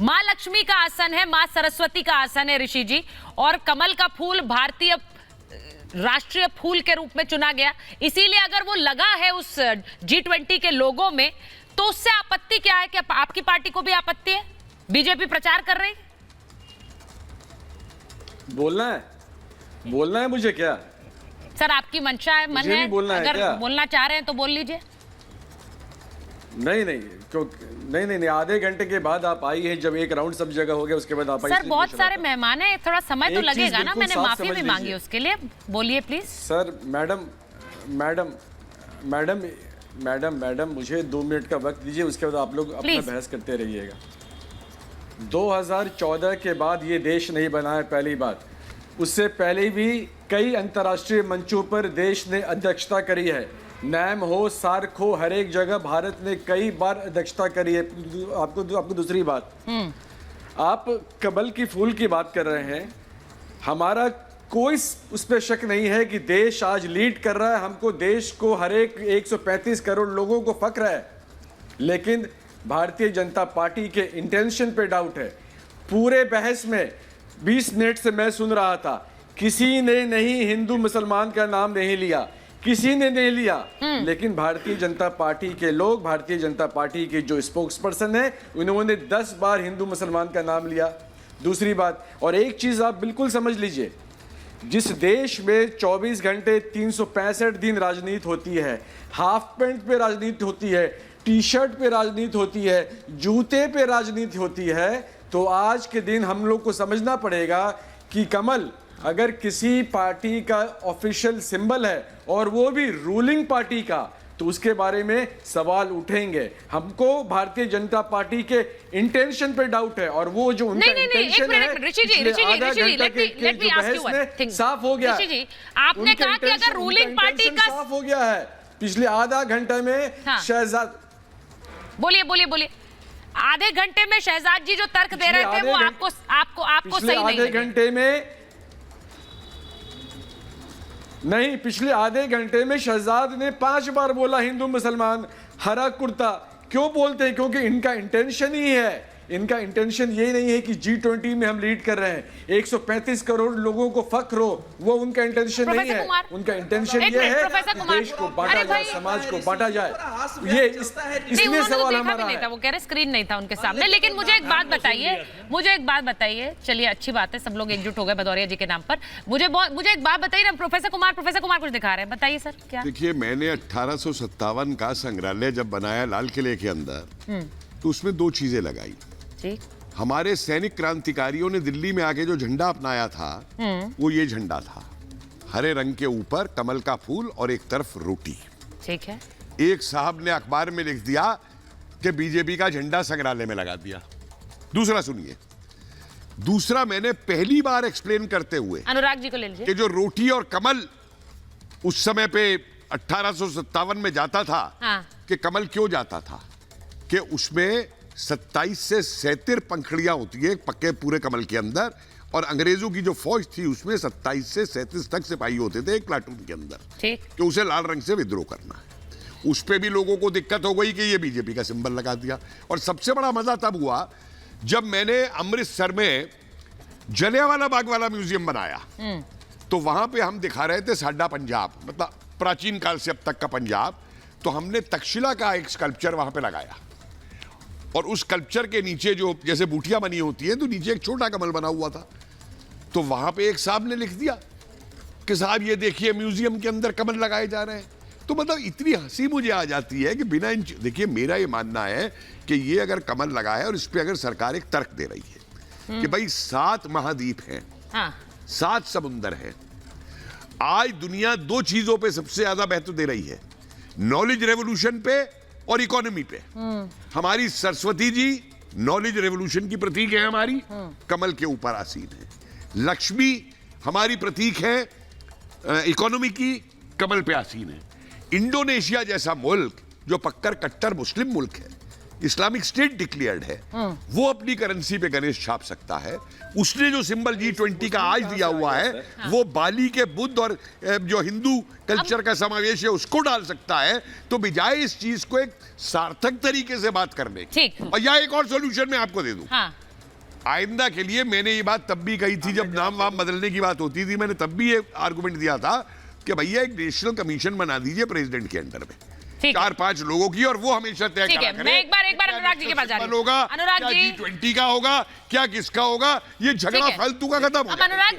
माँ लक्ष्मी का आसन है, माँ सरस्वती का आसन है ऋषि जी, और कमल का फूल भारतीय राष्ट्रीय फूल के रूप में चुना गया। इसीलिए अगर वो लगा है उस G20 के लोगो में, तो उससे आपत्ति क्या है? क्या आपकी पार्टी को भी आपत्ति है? बीजेपी प्रचार कर रही? बोलना है मुझे क्या? सर आपकी मंशा है, मन है, अगर बोलना चाह रहे हैं तो बोल लीजिए। नहीं, आधे घंटे के बाद आप आई हैं, जब एक राउंड सब जगह हो गया उसके बाद आप आई। सर बहुत सारे मेहमान हैं, थोड़ा समय तो लगेगा ना, मैंने माफी भी मांगी उसके लिए। बोलिए प्लीज। सर मैडम मुझे 2 मिनट का वक्त दीजिए, उसके बाद आप लोग अपना बहस करते रहिएगा। 2014 के बाद ये देश नहीं बना है, पहली बात। उससे पहले भी कई अंतर्राष्ट्रीय मंचों पर देश ने अध्यक्षता करी है। नैम हो, सार्क हो, हर एक जगह भारत ने कई बार अध्यक्षता करी है। आपको दूसरी बात, आप कमल की फूल की बात कर रहे हैं। हमारा कोई उस पर शक नहीं है कि देश आज लीड कर रहा है। हमको देश को हर एक 135 करोड़ लोगों को फक्र है, लेकिन भारतीय जनता पार्टी के इंटेंशन पे डाउट है। पूरे बहस में 20 मिनट से मैं सुन रहा था, किसी ने नहीं हिंदू मुसलमान का नाम नहीं लिया, किसी ने नहीं लिया, लेकिन भारतीय जनता पार्टी के लोग, भारतीय जनता पार्टी के जो स्पोक्स पर्सन है, उन्होंने 10 बार हिंदू मुसलमान का नाम लिया। दूसरी बात, और एक चीज आप बिल्कुल समझ लीजिए, जिस देश में 24 घंटे 365 दिन राजनीति होती है, हाफ पैंट पे राजनीति होती है, टी शर्ट पे राजनीति होती है, जूते पे राजनीति होती है, तो आज के दिन हम लोग को समझना पड़ेगा कि कमल अगर किसी पार्टी का ऑफिशियल सिंबल है और वो भी रूलिंग पार्टी का, तो उसके बारे में सवाल उठेंगे। हमको भारतीय जनता पार्टी के इंटेंशन पे डाउट है, और वो जो उनका इंटेंशन है, साफ हो गया। आपने कहा कि अगर रूलिंग पार्टी का साफ हो गया है पिछले आधा घंटे में। शहजाद बोलिए। आधे घंटे में शहजाद जी जो तर्क दे रहे थे वो आपको सही नहीं लगे? आधे घंटे में नहीं, पिछले आधे घंटे में शहजाद ने 5 बार बोला हिंदू मुसलमान, हरा कुर्ता। क्यों बोलते हैं? क्योंकि इनका इंटेंशन ही है, इनका इंटेंशन ये नहीं है कि G20 में हम लीड कर रहे हैं, 135 करोड़ लोगों को फख्र हो, वो उनका इंटेंशन नहीं है। उनका इंटेंशन ये है देश को बांटा जाए, समाज को बांटा जाए। ये इसलिए सवाल हमारा है। वो कह रहे स्क्रीन नहीं था उनके सामने। लेकिन मुझे एक बात बताइए, चलिए अच्छी बात है, सब लोग एकजुट हो गए भदौरिया जी के नाम पर। मुझे एक बात बताइए ना, प्रोफेसर कुमार कुछ दिखा रहे हैं, बताइए सर क्या? देखिए, मैंने 1857 का संग्रहालय जब बनाया लाल किले के अंदर, तो उसमें 2 चीजें लगाई। हमारे सैनिक क्रांतिकारियों ने दिल्ली में आके जो झंडा अपनाया था, वो ये झंडा था, हरे रंग के ऊपर कमल का फूल और एक तरफ रोटी। ठीक है। एक साहब ने अखबार में लिख दिया कि बीजेपी का झंडा संग्रहालय में लगा दिया। दूसरा सुनिए, दूसरा मैंने पहली बार एक्सप्लेन करते हुए, अनुराग जी को ले लीजिए, कि जो रोटी और कमल उस समय पे 1857 में जाता था, कि कमल क्यों जाता था, कि उसमें 27 से 37 पंखड़ियां होती है पक्के पूरे कमल के अंदर, और अंग्रेजों की जो फौज थी उसमें 27 से 37 तक सिपाही होते थे एक प्लाटून के अंदर, कि उसे लाल रंग से विद्रोह करना है। उस पे भी लोगों को दिक्कत हो गई कि ये बीजेपी का सिंबल लगा दिया। और सबसे बड़ा मजा तब हुआ जब मैंने अमृतसर में जलियांवाला बाग वाला म्यूजियम बनाया, तो वहां पे हम दिखा रहे थे साडा पंजाब, मतलब प्राचीन काल से अब तक का पंजाब। तो हमने तक्षशिला का एक स्कल्पचर वहां पे लगाया, और उस स्कल्पचर के नीचे जो जैसे बूटियां बनी होती है, तो नीचे एक छोटा कमल बना हुआ था। तो वहां पे एक साहब ने लिख दिया कि साहब ये देखिए म्यूजियम के अंदर कमल लगाए जा रहे हैं। तो मतलब इतनी हंसी मुझे आ जाती है कि बिना देखिए, मेरा ये मानना है कि ये अगर कमल लगा है और इस पे अगर सरकार एक तर्क दे रही है कि भाई 7 महाद्वीप हैं, 7 समुंदर हैं, आज दुनिया 2 चीजों पे सबसे ज्यादा महत्व दे रही है, नॉलेज रेवोल्यूशन पे और इकोनॉमी पे। हमारी सरस्वती जी नॉलेज रेवोल्यूशन की प्रतीक है, हमारी कमल के ऊपर आसीन है। लक्ष्मी हमारी प्रतीक है इकोनॉमी की, कमल पे आसीन है। इंडोनेशिया जैसा मुल्क जो कट्टर मुस्लिम मुल्क है, इस्लामिक स्टेट डिक्लेयर्ड है, वो अपनी करेंसी पे गणेश छाप सकता है। उसने जो सिंबल G20 का आज दिया हुआ है, वो बाली के बुद्ध और जो हिंदू कल्चर का समावेश है उसको डाल सकता है। तो बजाय इस चीज को एक सार्थक तरीके से बात करने, और यहाँ एक और सोल्यूशन मैं आपको दे दूं, आइंदा के लिए मैंने ये बात तब भी कही थी जब नाम वाम बदलने की बात होती थी, मैंने तब भी ये आर्गुमेंट दिया था कि भैया एक नेशनल कमीशन बना दीजिए प्रेसिडेंट के अंडर में, ठीक है। 4-5 लोगों की, और वो हमेशा तय ठीक करा है, करे मैं एक बार अनुराग जी के पास जा रही हूं। होगा, अनुराग क्या जी, G20 का होगा, क्या किसका होगा, ये झगड़ा ठीक है। फालतू का खत्म हो अब जाए। अनुराग